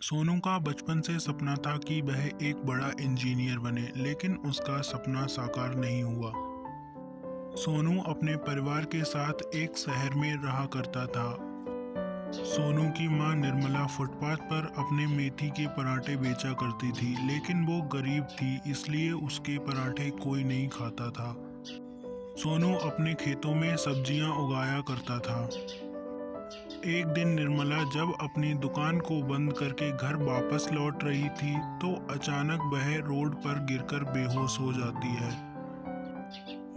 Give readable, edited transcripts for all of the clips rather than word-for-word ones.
सोनू का बचपन से सपना था कि वह एक बड़ा इंजीनियर बने, लेकिन उसका सपना साकार नहीं हुआ। सोनू अपने परिवार के साथ एक शहर में रहा करता था। सोनू की मां निर्मला फुटपाथ पर अपने मेथी के पराठे बेचा करती थी, लेकिन वो गरीब थी, इसलिए उसके पराठे कोई नहीं खाता था। सोनू अपने खेतों में सब्जियां उगाया करता था। एक दिन निर्मला जब अपनी दुकान को बंद करके घर वापस लौट रही थी, तो अचानक वह रोड पर गिरकर बेहोश हो जाती है।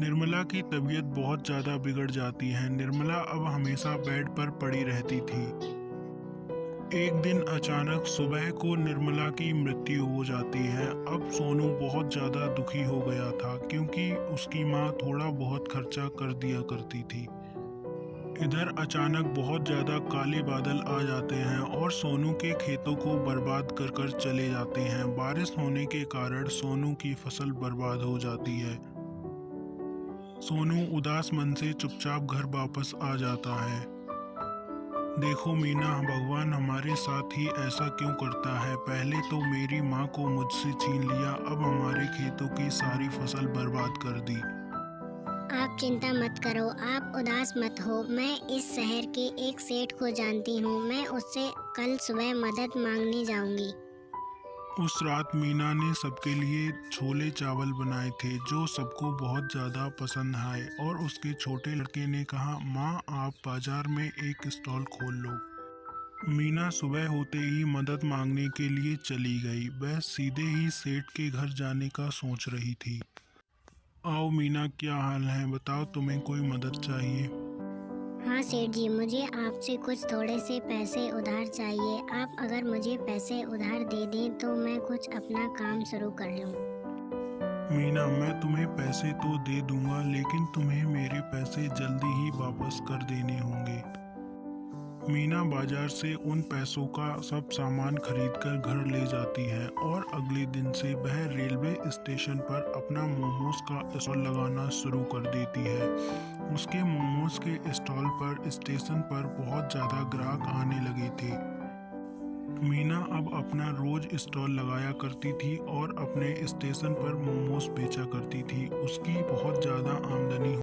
निर्मला की तबीयत बहुत ज़्यादा बिगड़ जाती है। निर्मला अब हमेशा बेड पर पड़ी रहती थी। एक दिन अचानक सुबह को निर्मला की मृत्यु हो जाती है। अब सोनू बहुत ज़्यादा दुखी हो गया था, क्योंकि उसकी माँ थोड़ा बहुत खर्चा कर दिया करती थी। इधर अचानक बहुत ज़्यादा काले बादल आ जाते हैं और सोनू के खेतों को बर्बाद कर कर चले जाते हैं। बारिश होने के कारण सोनू की फसल बर्बाद हो जाती है। सोनू उदास मन से चुपचाप घर वापस आ जाता है। देखो मीना, भगवान हमारे साथ ही ऐसा क्यों करता है? पहले तो मेरी माँ को मुझसे छीन लिया, अब हमारे खेतों की सारी फसल बर्बाद कर दी। आप चिंता मत करो, आप उदास मत हो। मैं इस शहर के एक सेठ को जानती हूँ, मैं उससे कल सुबह मदद मांगने जाऊंगी। उस रात मीना ने सबके लिए छोले चावल बनाए थे, जो सबको बहुत ज़्यादा पसंद आए। और उसके छोटे लड़के ने कहा, माँ आप बाजार में एक स्टॉल खोल लो। मीना सुबह होते ही मदद मांगने के लिए चली गई। वह सीधे ही सेठ के घर जाने का सोच रही थी। आओ मीना, क्या हाल है? बताओ, तुम्हें कोई मदद चाहिए? हाँ सेठ जी, मुझे आपसे कुछ थोड़े से पैसे उधार चाहिए। आप अगर मुझे पैसे उधार दे दें तो मैं कुछ अपना काम शुरू कर लूँ। मीना, मैं तुम्हें पैसे तो दे दूंगा, लेकिन तुम्हें मेरे पैसे जल्दी ही वापस कर देने होंगे। मीना बाजार से उन पैसों का सब सामान खरीदकर घर ले जाती है और अगले दिन से वह रेलवे स्टेशन पर अपना मोमोज का स्टॉल लगाना शुरू कर देती है। उसके मोमोज के स्टॉल पर स्टेशन पर बहुत ज़्यादा ग्राहक आने लगे थे। मीना अब अपना रोज स्टॉल लगाया करती थी और अपने स्टेशन पर मोमोज बेचा करती थी। उसकी बहुत ज़्यादा आमदनी